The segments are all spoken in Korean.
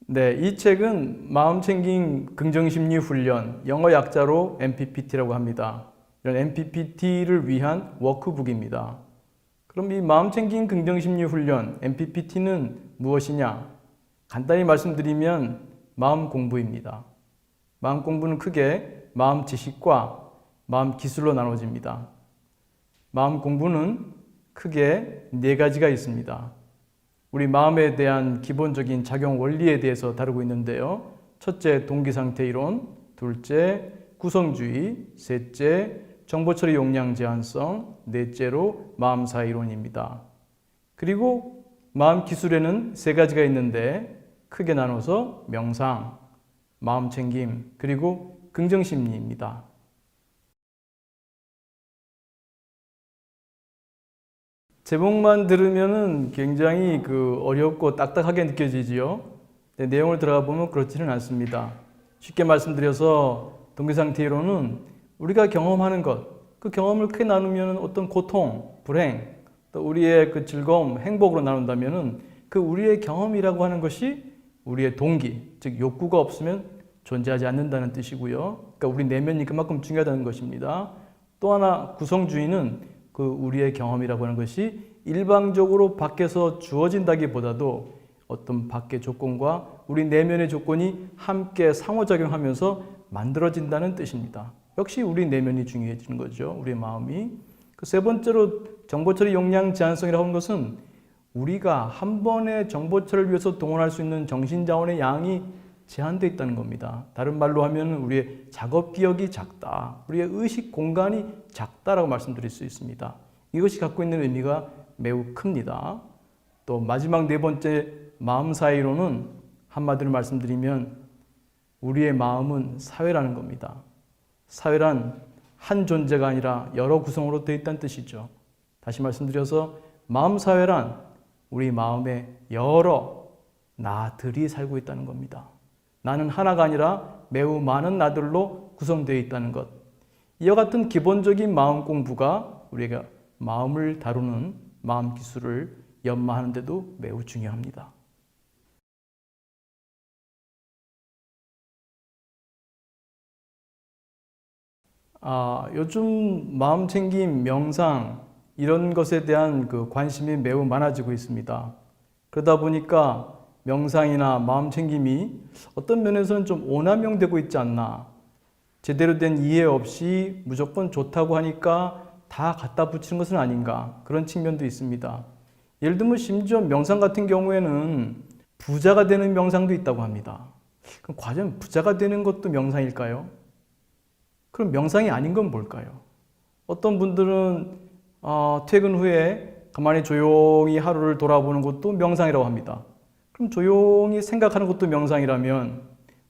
네, 이 책은 마음챙김 긍정심리 훈련, 영어 약자로 MPPT라고 합니다. 이런 MPPT를 위한 워크북입니다. 그럼 이 마음챙김 긍정심리 훈련, MPPT는 무엇이냐? 간단히 말씀드리면 마음 공부입니다. 마음 공부는 크게 마음 지식과 마음 기술로 나눠집니다. 마음 공부는 크게 네 가지가 있습니다. 우리 마음에 대한 기본적인 작용 원리에 대해서 다루고 있는데요. 첫째, 동기상태 이론. 둘째, 구성주의. 셋째, 정보처리 용량 제한성. 넷째로 마음사 이론입니다. 그리고 마음 기술에는 세 가지가 있는데 크게 나눠서 명상, 마음챙김, 그리고 긍정심리입니다. 제목만 들으면은 굉장히 어렵고 딱딱하게 느껴지지요. 내용을 들어가 보면 그렇지는 않습니다. 쉽게 말씀드려서 동기상태 이론은 우리가 경험하는 것, 그 경험을 크게 나누면 어떤 고통, 불행, 또 우리의 그 즐거움, 행복으로 나눈다면은 그 우리의 경험이라고 하는 것이 우리의 동기, 즉 욕구가 없으면 존재하지 않는다는 뜻이고요. 그러니까 우리 내면이 그만큼 중요하다는 것입니다. 또 하나 구성주의는 그 우리의 경험이라고 하는 것이 일방적으로 밖에서 주어진다기보다도 어떤 밖의 조건과 우리 내면의 조건이 함께 상호작용하면서 만들어진다는 뜻입니다. 역시 우리 내면이 중요해지는 거죠. 우리의 마음이. 그 세 번째로 정보처리 용량 제한성이라고 하는 것은 우리가 한 번의 정보처리를 위해서 동원할 수 있는 정신자원의 양이 제한되어 있다는 겁니다. 다른 말로 하면 우리의 작업 기억이 작다. 우리의 의식 공간이 작다라고 말씀드릴 수 있습니다. 이것이 갖고 있는 의미가 매우 큽니다. 또 마지막 네 번째 마음사 이론은 한마디로 말씀드리면 우리의 마음은 사회라는 겁니다. 사회란 한 존재가 아니라 여러 구성으로 되어 있다는 뜻이죠. 다시 말씀드려서 마음사회란 우리 마음에 여러 나들이 살고 있다는 겁니다. 나는 하나가 아니라 매우 많은 나들로 구성되어 있다는 것. 이와 같은 기본적인 마음 공부가 우리가 마음을 다루는 마음 기술을 연마하는 데도 매우 중요합니다. 요즘 마음챙김, 명상 이런 것에 대한 관심이 매우 많아지고 있습니다. 그러다 보니까 명상이나 마음챙김이 어떤 면에서는 좀 오남용되고 있지 않나. 제대로 된 이해 없이 무조건 좋다고 하니까 다 갖다 붙이는 것은 아닌가. 그런 측면도 있습니다. 예를 들면 심지어 명상 같은 경우에는 부자가 되는 명상도 있다고 합니다. 그럼 과연 부자가 되는 것도 명상일까요? 그럼 명상이 아닌 건 뭘까요? 어떤 분들은 퇴근 후에 가만히 조용히 하루를 돌아보는 것도 명상이라고 합니다. 그럼 조용히 생각하는 것도 명상이라면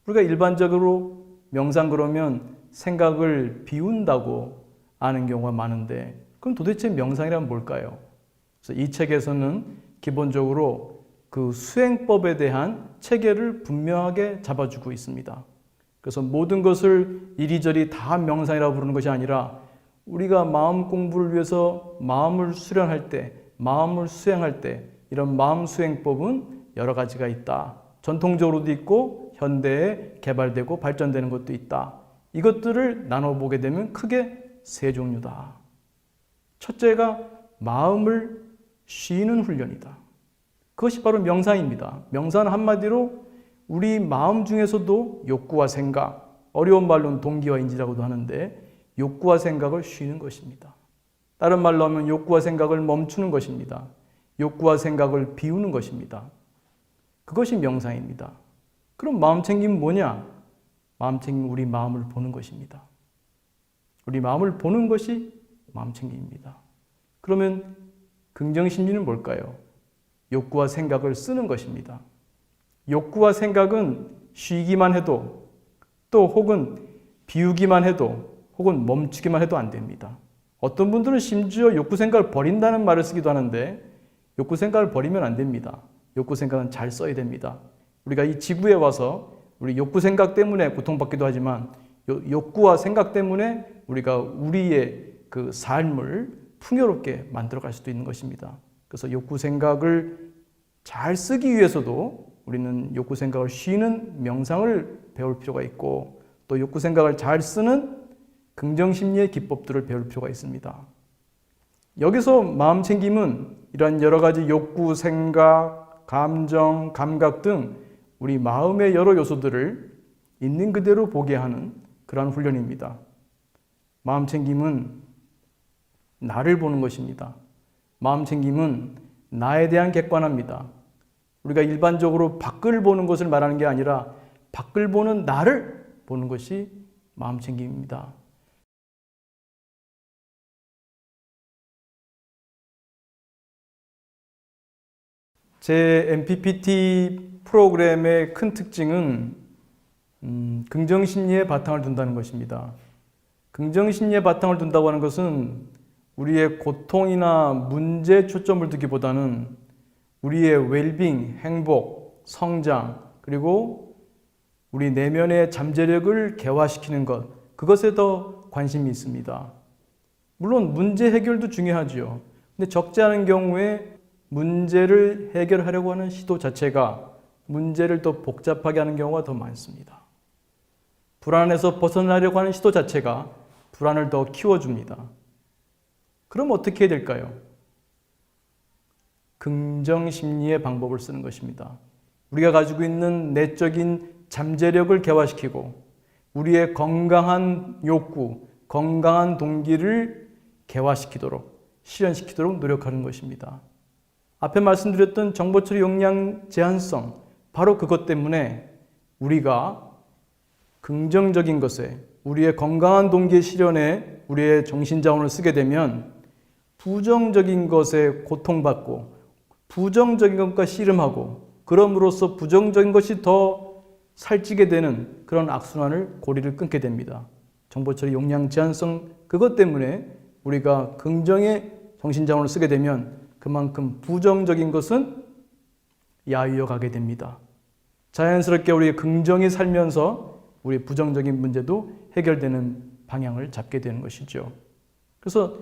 우리가 일반적으로 명상 그러면 생각을 비운다고 아는 경우가 많은데 그럼 도대체 명상이란 뭘까요? 그래서 이 책에서는 기본적으로 그 수행법에 대한 체계를 분명하게 잡아주고 있습니다. 그래서 모든 것을 이리저리 다 명상이라고 부르는 것이 아니라 우리가 마음 공부를 위해서 마음을 수련할 때, 마음을 수행할 때 이런 마음 수행법은 여러 가지가 있다. 전통적으로도 있고 현대에 개발되고 발전되는 것도 있다. 이것들을 나눠보게 되면 크게 세 종류다. 첫째가 마음을 쉬는 훈련이다. 그것이 바로 명상입니다. 명상은 한마디로 우리 마음 중에서도 욕구와 생각, 어려운 말로는 동기와 인지라고도 하는데 욕구와 생각을 쉬는 것입니다. 다른 말로 하면 욕구와 생각을 멈추는 것입니다. 욕구와 생각을 비우는 것입니다. 그것이 명상입니다. 그럼 마음챙김은 뭐냐? 마음챙김은 우리 마음을 보는 것입니다. 우리 마음을 보는 것이 마음챙김입니다. 그러면 긍정심리는 뭘까요? 욕구와 생각을 쓰는 것입니다. 욕구와 생각은 쉬기만 해도 또 혹은 비우기만 해도 혹은 멈추기만 해도 안 됩니다. 어떤 분들은 심지어 욕구 생각을 버린다는 말을 쓰기도 하는데 욕구 생각을 버리면 안 됩니다. 욕구 생각은 잘 써야 됩니다. 우리가 이 지구에 와서 우리 욕구 생각 때문에 고통받기도 하지만 욕구와 생각 때문에 우리가 우리의 그 삶을 풍요롭게 만들어갈 수도 있는 것입니다. 그래서 욕구 생각을 잘 쓰기 위해서도 우리는 욕구 생각을 쉬는 명상을 배울 필요가 있고 또 욕구 생각을 잘 쓰는 긍정심리의 기법들을 배울 필요가 있습니다. 여기서 마음 챙김은 이런 여러 가지 욕구, 생각, 감정, 감각 등 우리 마음의 여러 요소들을 있는 그대로 보게 하는 그러한 훈련입니다. 마음 챙김은 나를 보는 것입니다. 마음 챙김은 나에 대한 객관화입니다. 우리가 일반적으로 밖을 보는 것을 말하는 게 아니라 밖을 보는 나를 보는 것이 마음 챙김입니다. 제 MPPT 프로그램의 큰 특징은 긍정심리에 바탕을 둔다는 것입니다. 긍정심리에 바탕을 둔다고 하는 것은 우리의 고통이나 문제에 초점을 두기보다는 우리의 웰빙, 행복, 성장, 그리고 우리 내면의 잠재력을 개화시키는 것, 그것에 더 관심이 있습니다. 물론 문제 해결도 중요하지요. 근데 적지 않은 경우에 문제를 해결하려고 하는 시도 자체가 문제를 더 복잡하게 하는 경우가 더 많습니다. 불안에서 벗어나려고 하는 시도 자체가 불안을 더 키워줍니다. 그럼 어떻게 해야 될까요? 긍정심리의 방법을 쓰는 것입니다. 우리가 가지고 있는 내적인 잠재력을 개화시키고 우리의 건강한 욕구, 건강한 동기를 개화시키도록, 실현시키도록 노력하는 것입니다. 앞에 말씀드렸던 정보 처리 용량 제한성, 바로 그것 때문에 우리가 긍정적인 것에, 우리의 건강한 동기의 실현에 우리의 정신자원을 쓰게 되면 부정적인 것에 고통받고 부정적인 것과 씨름하고 그럼으로써 부정적인 것이 더 살찌게 되는 그런 악순환을 고리를 끊게 됩니다. 정보 처리 용량 제한성, 그것 때문에 우리가 긍정의 정신자원을 쓰게 되면 그만큼 부정적인 것은 야위어 가게 됩니다. 자연스럽게 우리 긍정이 살면서 우리 부정적인 문제도 해결되는 방향을 잡게 되는 것이죠. 그래서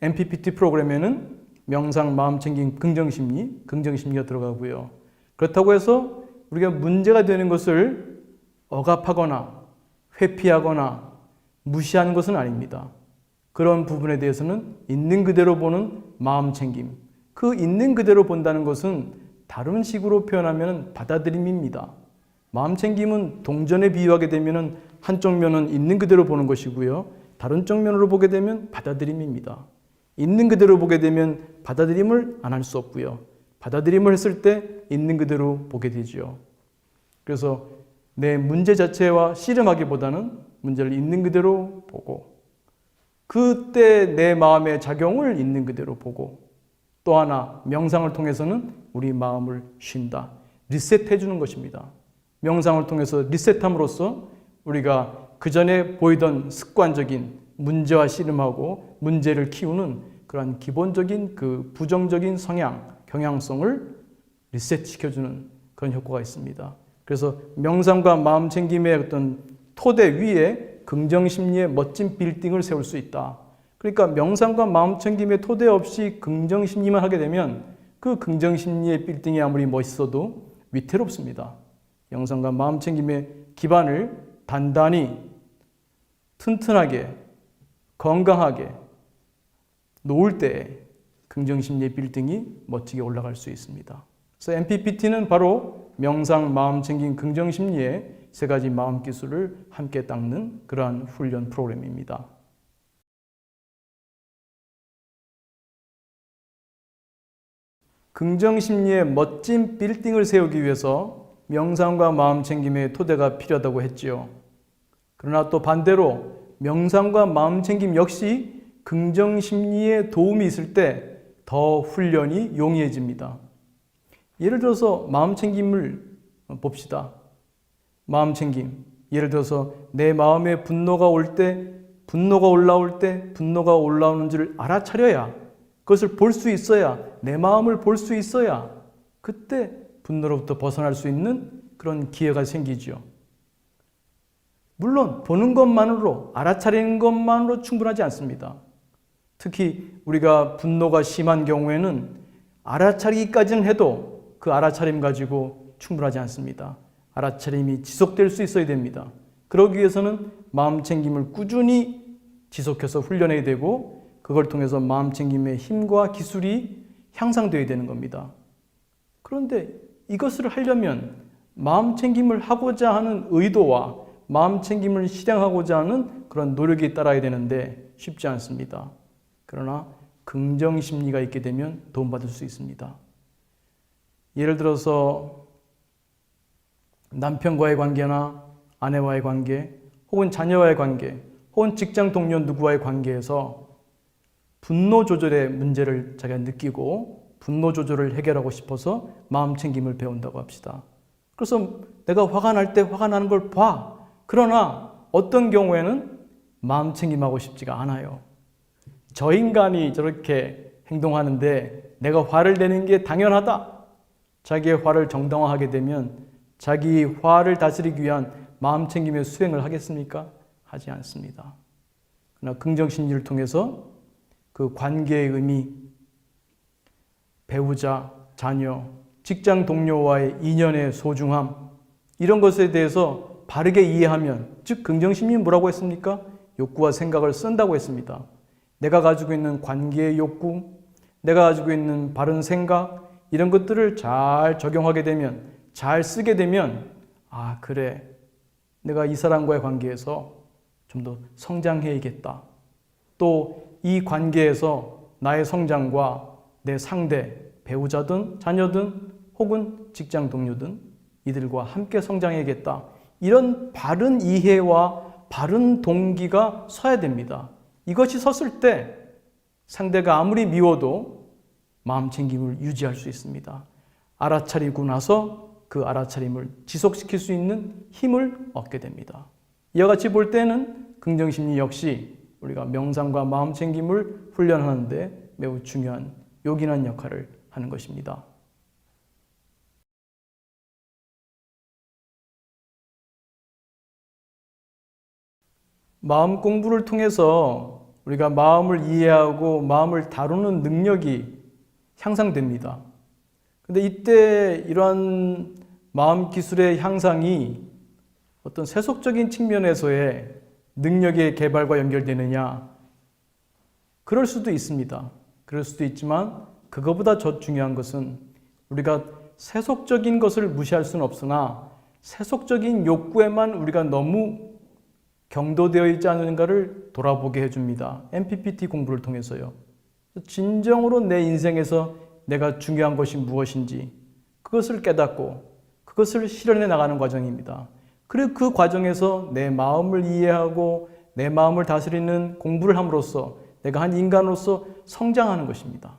MPPT 프로그램에는 명상, 마음 챙김, 긍정심리, 긍정심리가 들어가고요. 그렇다고 해서 우리가 문제가 되는 것을 억압하거나 회피하거나 무시하는 것은 아닙니다. 그런 부분에 대해서는 있는 그대로 보는 마음 챙김, 그 있는 그대로 본다는 것은 다른 식으로 표현하면 받아들임입니다. 마음 챙김은 동전에 비유하게 되면 한쪽 면은 있는 그대로 보는 것이고요. 다른 쪽 면으로 보게 되면 받아들임입니다. 있는 그대로 보게 되면 받아들임을 안 할 수 없고요. 받아들임을 했을 때 있는 그대로 보게 되죠. 그래서 내 문제 자체와 씨름하기보다는 문제를 있는 그대로 보고 그때 내 마음의 작용을 있는 그대로 보고 또 하나 명상을 통해서는 우리 마음을 쉰다. 리셋해 주는 것입니다. 명상을 통해서 리셋함으로써 우리가 그전에 보이던 습관적인 문제와 씨름하고 문제를 키우는 그러한 기본적인 그 부정적인 성향, 경향성을 리셋시켜주는 그런 효과가 있습니다. 그래서 명상과 마음 챙김의 어떤 토대 위에 긍정심리의 멋진 빌딩을 세울 수 있다. 그러니까 명상과 마음 챙김의 토대 없이 긍정심리만 하게 되면 그 긍정심리의 빌딩이 아무리 멋있어도 위태롭습니다. 명상과 마음 챙김의 기반을 단단히, 튼튼하게, 건강하게 놓을 때 긍정심리의 빌딩이 멋지게 올라갈 수 있습니다. 그래서 MPPT는 바로 명상, 마음 챙김, 긍정심리의 세 가지 마음 기술을 함께 닦는 그러한 훈련 프로그램입니다. 긍정심리의 멋진 빌딩을 세우기 위해서 명상과 마음 챙김의 토대가 필요하다고 했지요. 그러나 또 반대로 명상과 마음 챙김 역시 긍정심리에 도움이 있을 때 더 훈련이 용이해집니다. 예를 들어서 마음 챙김을 봅시다. 마음 챙김. 예를 들어서 내 마음에 분노가 올 때, 분노가 올라올 때 분노가 올라오는지를 알아차려야, 그것을 볼 수 있어야, 내 마음을 볼 수 있어야 그때 분노로부터 벗어날 수 있는 그런 기회가 생기죠. 물론 보는 것만으로, 알아차리는 것만으로 충분하지 않습니다. 특히 우리가 분노가 심한 경우에는 알아차리기까지는 해도 그 알아차림 가지고 충분하지 않습니다. 알아차림이 지속될 수 있어야 됩니다. 그러기 위해서는 마음 챙김을 꾸준히 지속해서 훈련해야 되고 그걸 통해서 마음 챙김의 힘과 기술이 향상되어야 되는 겁니다. 그런데 이것을 하려면 마음 챙김을 하고자 하는 의도와 마음 챙김을 실행하고자 하는 그런 노력이 따라야 되는데 쉽지 않습니다. 그러나 긍정 심리가 있게 되면 도움받을 수 있습니다. 예를 들어서 남편과의 관계나 아내와의 관계, 혹은 자녀와의 관계, 혹은 직장 동료 누구와의 관계에서 분노 조절의 문제를 자기가 느끼고 분노 조절을 해결하고 싶어서 마음 챙김을 배운다고 합시다. 그래서 내가 화가 날 때 화가 나는 걸 봐. 그러나 어떤 경우에는 마음 챙김하고 싶지가 않아요. 저 인간이 저렇게 행동하는데 내가 화를 내는 게 당연하다. 자기의 화를 정당화하게 되면 자기 화를 다스리기 위한 마음 챙김의 수행을 하겠습니까? 하지 않습니다. 그러나 긍정심리를 통해서 그 관계의 의미, 배우자, 자녀, 직장 동료와의 인연의 소중함, 이런 것에 대해서 바르게 이해하면, 즉 긍정심리는 뭐라고 했습니까? 욕구와 생각을 쓴다고 했습니다. 내가 가지고 있는 관계의 욕구, 내가 가지고 있는 바른 생각, 이런 것들을 잘 적용하게 되면, 잘 쓰게 되면, 아, 그래. 내가 이 사람과의 관계에서 좀 더 성장해야겠다. 또 이 관계에서 나의 성장과 내 상대, 배우자든 자녀든 혹은 직장 동료든 이들과 함께 성장해야겠다. 이런 바른 이해와 바른 동기가 서야 됩니다. 이것이 섰을 때 상대가 아무리 미워도 마음 챙김을 유지할 수 있습니다. 알아차리고 나서 그 알아차림을 지속시킬 수 있는 힘을 얻게 됩니다. 이와 같이 볼 때는 긍정심리 역시 우리가 명상과 마음 챙김을 훈련하는 데 매우 중요한 요긴한 역할을 하는 것입니다. 마음 공부를 통해서 우리가 마음을 이해하고 마음을 다루는 능력이 향상됩니다. 근데 이때 이러한 마음 기술의 향상이 어떤 세속적인 측면에서의 능력의 개발과 연결되느냐? 그럴 수도 있습니다. 그럴 수도 있지만 그거보다 더 중요한 것은 우리가 세속적인 것을 무시할 수는 없으나 세속적인 욕구에만 우리가 너무 경도되어 있지 않은가를 돌아보게 해줍니다. MPPT 공부를 통해서요. 진정으로 내 인생에서 내가 중요한 것이 무엇인지 그것을 깨닫고 그것을 실현해 나가는 과정입니다. 그리고 그 과정에서 내 마음을 이해하고 내 마음을 다스리는 공부를 함으로써 내가 한 인간으로서 성장하는 것입니다.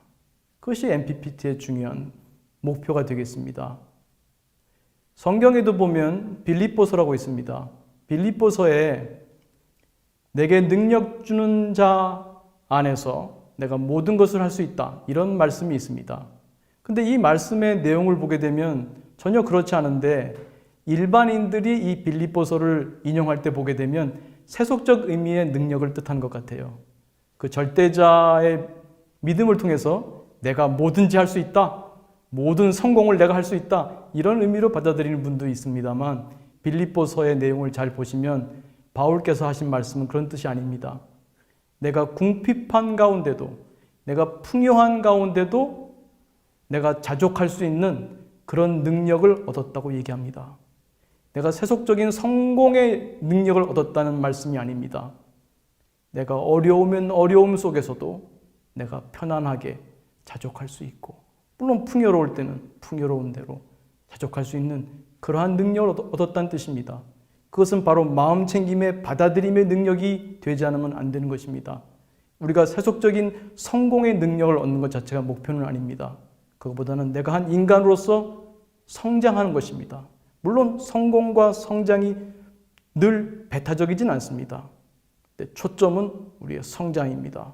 그것이 MPPT의 중요한 목표가 되겠습니다. 성경에도 보면 빌립보서라고 있습니다. 빌립보서에 내게 능력 주는 자 안에서 내가 모든 것을 할 수 있다. 이런 말씀이 있습니다. 근데 이 말씀의 내용을 보게 되면 전혀 그렇지 않은데 일반인들이 이 빌립보서를 인용할 때 보게 되면 세속적 의미의 능력을 뜻한 것 같아요. 그 절대자의 믿음을 통해서 내가 뭐든지 할 수 있다. 모든 성공을 내가 할 수 있다. 이런 의미로 받아들이는 분도 있습니다만 빌립보서의 내용을 잘 보시면 바울께서 하신 말씀은 그런 뜻이 아닙니다. 내가 궁핍한 가운데도 내가 풍요한 가운데도 내가 자족할 수 있는 그런 능력을 얻었다고 얘기합니다. 내가 세속적인 성공의 능력을 얻었다는 말씀이 아닙니다. 내가 어려우면 어려움 속에서도 내가 편안하게 자족할 수 있고 물론 풍요로울 때는 풍요로운 대로 자족할 수 있는 그러한 능력을 얻었다는 뜻입니다. 그것은 바로 마음 챙김의 받아들임의 능력이 되지 않으면 안 되는 것입니다. 우리가 세속적인 성공의 능력을 얻는 것 자체가 목표는 아닙니다. 그것보다는 내가 한 인간으로서 성장하는 것입니다. 물론 성공과 성장이 늘 배타적이진 않습니다. 초점은 우리의 성장입니다.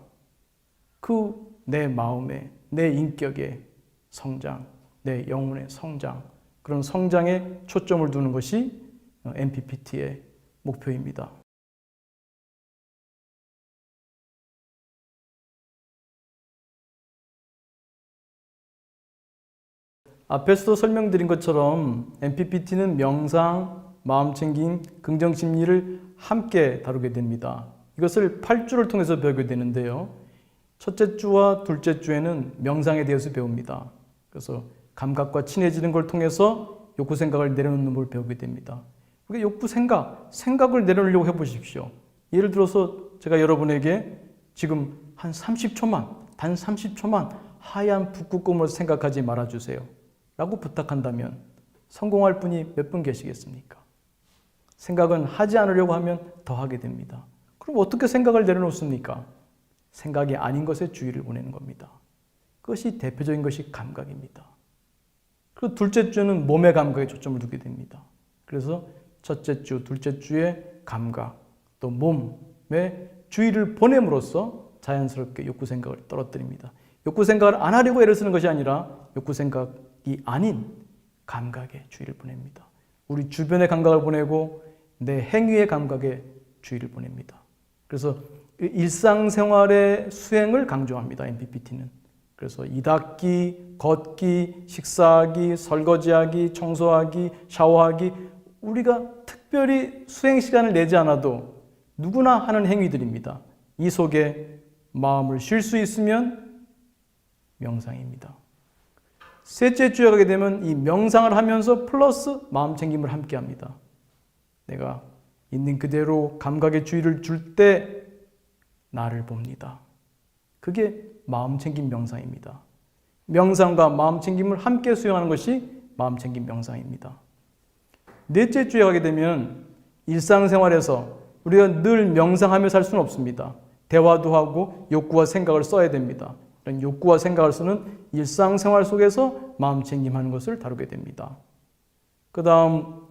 그 내 마음의, 내 인격의 성장, 내 영혼의 성장, 그런 성장에 초점을 두는 것이 MPPT의 목표입니다. 앞에서도 설명드린 것처럼 MPPT는 명상, 마음챙김, 긍정심리를 함께 다루게 됩니다. 이것을 8주를 통해서 배우게 되는데요. 첫째 주와 둘째 주에는 명상에 대해서 배웁니다. 그래서 감각과 친해지는 걸 통해서 욕구 생각을 내려놓는 걸 배우게 됩니다. 우리가 욕구 생각을 내려놓으려고 해보십시오. 예를 들어서 제가 여러분에게 지금 한 30초만, 단 30초만 하얀 북극곰을 생각하지 말아주세요 라고 부탁한다면 성공할 분이 몇 분 계시겠습니까? 생각은 하지 않으려고 하면 더 하게 됩니다. 그럼 어떻게 생각을 내려놓습니까? 생각이 아닌 것에 주의를 보내는 겁니다. 그것이 대표적인 것이 감각입니다. 그리고 둘째 주는 몸의 감각에 초점을 두게 됩니다. 그래서 첫째 주, 둘째 주에 감각, 또 몸에 주의를 보냄으로써 자연스럽게 욕구 생각을 떨어뜨립니다. 욕구 생각을 안 하려고 애를 쓰는 것이 아니라 욕구 생각이 아닌 감각에 주의를 보냅니다. 우리 주변의 감각을 보내고 내 행위의 감각에 주의를 보냅니다. 그래서 일상생활의 수행을 강조합니다. MPPT는. 그래서 이 닦기, 걷기, 식사하기, 설거지하기, 청소하기, 샤워하기, 우리가 특별히 수행 시간을 내지 않아도 누구나 하는 행위들입니다. 이 속에 마음을 쉴 수 있으면 명상입니다. 셋째 주에 가게 되면 이 명상을 하면서 플러스 마음챙김을 함께 합니다. 내가 있는 그대로 감각에 주의를 줄 때 나를 봅니다. 그게 마음챙김 명상입니다. 명상과 마음챙김을 함께 수행하는 것이 마음챙김 명상입니다. 넷째 주에 가게 되면 일상생활에서 우리가 늘 명상하며 살 수는 없습니다. 대화도 하고 욕구와 생각을 써야 됩니다. 이런 욕구와 생각을 쓰는 일상생활 속에서 마음챙김하는 것을 다루게 됩니다. 그 다음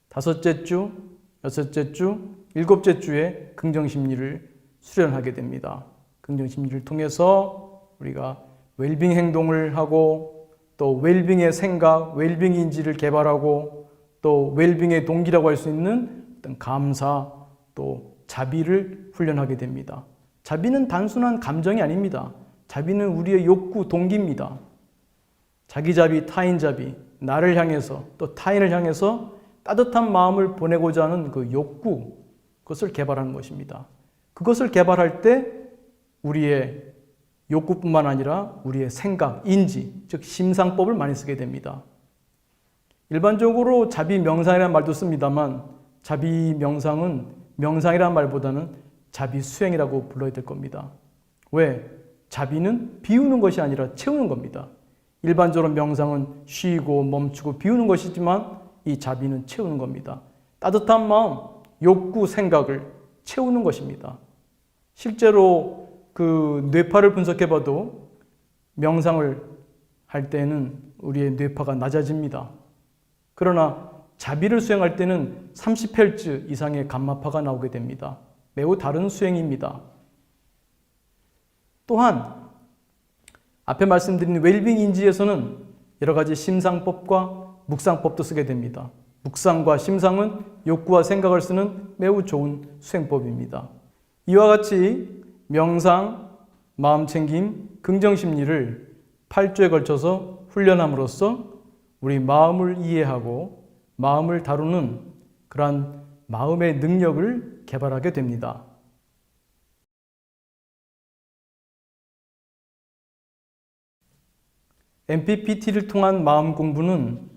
다섯째 주, 여섯째 주, 일곱째 주에 긍정심리를 수련하게 됩니다. 긍정심리를 통해서 우리가 웰빙 행동을 하고 또 웰빙의 생각, 웰빙 인지를 개발하고 또 웰빙의 동기라고 할 수 있는 어떤 감사, 또 자비를 훈련하게 됩니다. 자비는 단순한 감정이 아닙니다. 자비는 우리의 욕구, 동기입니다. 자기 자비, 타인 자비, 나를 향해서 또 타인을 향해서 따뜻한 마음을 보내고자 하는 그 욕구, 그것을 개발하는 것입니다. 그것을 개발할 때 우리의 욕구뿐만 아니라 우리의 생각, 인지, 즉 심상법을 많이 쓰게 됩니다. 일반적으로 자비 명상이라는 말도 씁니다만 자비 명상은 명상이라는 말보다는 자비 수행이라고 불러야 될 겁니다. 왜? 자비는 비우는 것이 아니라 채우는 겁니다. 일반적으로 명상은 쉬고 멈추고 비우는 것이지만 이 자비는 채우는 겁니다. 따뜻한 마음, 욕구, 생각을 채우는 것입니다. 실제로 그 뇌파를 분석해봐도 명상을 할 때는 우리의 뇌파가 낮아집니다. 그러나 자비를 수행할 때는 30Hz 이상의 감마파가 나오게 됩니다. 매우 다른 수행입니다. 또한 앞에 말씀드린 웰빙 인지에서는 여러 가지 심상법과 묵상법도 쓰게 됩니다. 묵상과 심상은 욕구와 생각을 쓰는 매우 좋은 수행법입니다. 이와 같이 명상, 마음챙김, 긍정심리를 8주에 걸쳐서 훈련함으로써 우리 마음을 이해하고 마음을 다루는 그러한 마음의 능력을 개발하게 됩니다. MPPT를 통한 마음 공부는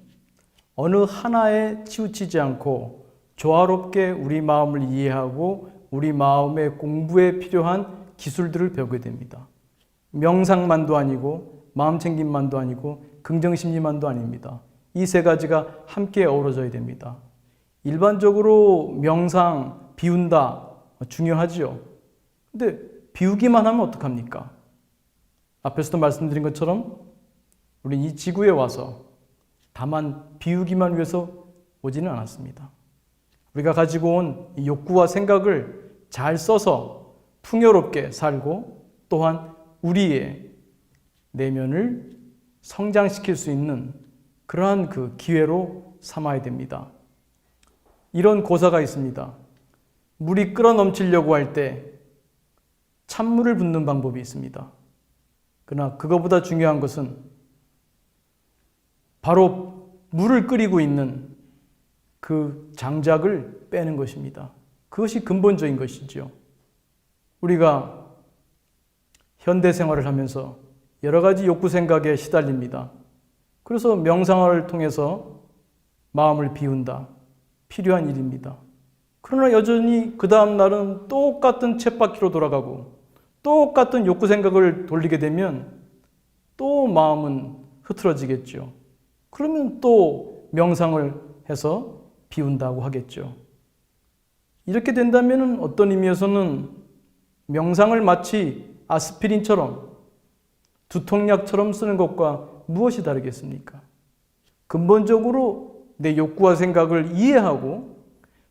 어느 하나에 치우치지 않고 조화롭게 우리 마음을 이해하고 우리 마음의 공부에 필요한 기술들을 배우게 됩니다. 명상만도 아니고 마음챙김만도 아니고 긍정심리만도 아닙니다. 이 세 가지가 함께 어우러져야 됩니다. 일반적으로 명상, 비운다 중요하지요. 근데 비우기만 하면 어떡합니까? 앞에서도 말씀드린 것처럼 우리 이 지구에 와서 다만 비우기만 위해서 오지는 않았습니다. 우리가 가지고 온 이 욕구와 생각을 잘 써서 풍요롭게 살고 또한 우리의 내면을 성장시킬 수 있는 그러한 그 기회로 삼아야 됩니다. 이런 고사가 있습니다. 물이 끓어 넘치려고 할 때 찬물을 붓는 방법이 있습니다. 그러나 그거보다 중요한 것은 바로 물을 끓이고 있는 그 장작을 빼는 것입니다. 그것이 근본적인 것이죠. 우리가 현대 생활을 하면서 여러 가지 욕구 생각에 시달립니다. 그래서 명상을 통해서 마음을 비운다. 필요한 일입니다. 그러나 여전히 그 다음 날은 똑같은 쳇바퀴로 돌아가고 똑같은 욕구 생각을 돌리게 되면 또 마음은 흐트러지겠죠. 그러면 또 명상을 해서 비운다고 하겠죠. 이렇게 된다면 어떤 의미에서는 명상을 마치 아스피린처럼 두통약처럼 쓰는 것과 무엇이 다르겠습니까? 근본적으로 내 욕구와 생각을 이해하고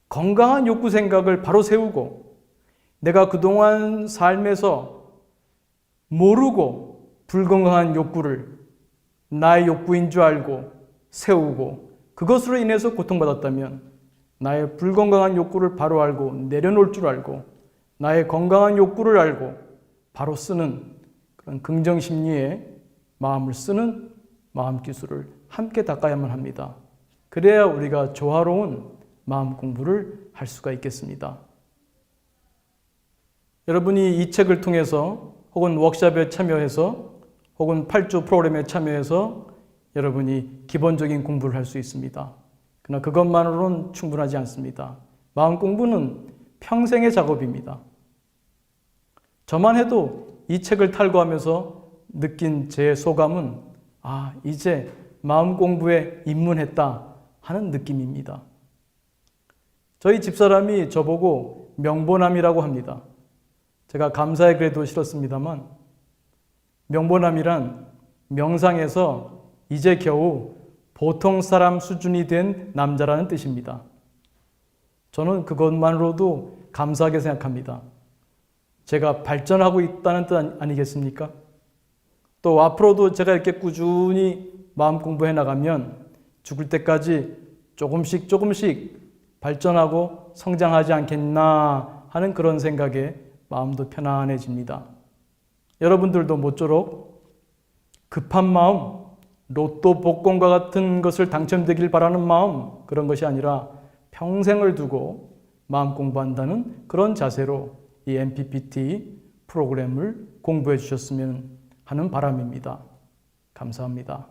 건강한 욕구 생각을 바로 세우고 내가 그동안 삶에서 모르고 불건강한 욕구를 나의 욕구인 줄 알고 세우고 그것으로 인해서 고통받았다면 나의 불건강한 욕구를 바로 알고 내려놓을 줄 알고 나의 건강한 욕구를 알고 바로 쓰는 그런 긍정심리에 마음을 쓰는 마음 기술을 함께 닦아야만 합니다. 그래야 우리가 조화로운 마음 공부를 할 수가 있겠습니다. 여러분이 이 책을 통해서 혹은 워크숍에 참여해서 혹은 8주 프로그램에 참여해서 여러분이 기본적인 공부를 할 수 있습니다. 그러나 그것만으로는 충분하지 않습니다. 마음 공부는 평생의 작업입니다. 저만 해도 이 책을 탈거하면서 느낀 제 소감은 이제 마음 공부에 입문했다 하는 느낌입니다. 저희 집사람이 저보고 명보남이라고 합니다. 제가 감사의 글에도 실었습니다만 명보남이란 명상에서 이제 겨우 보통 사람 수준이 된 남자라는 뜻입니다. 저는 그것만으로도 감사하게 생각합니다. 제가 발전하고 있다는 뜻 아니겠습니까? 또 앞으로도 제가 이렇게 꾸준히 마음 공부해 나가면 죽을 때까지 조금씩 발전하고 성장하지 않겠나 하는 그런 생각에 마음도 편안해집니다. 여러분들도 모쪼록 급한 마음, 로또 복권과 같은 것을 당첨되길 바라는 마음, 그런 것이 아니라 평생을 두고 마음 공부한다는 그런 자세로 이 MPPT 프로그램을 공부해 주셨으면 하는 바람입니다. 감사합니다.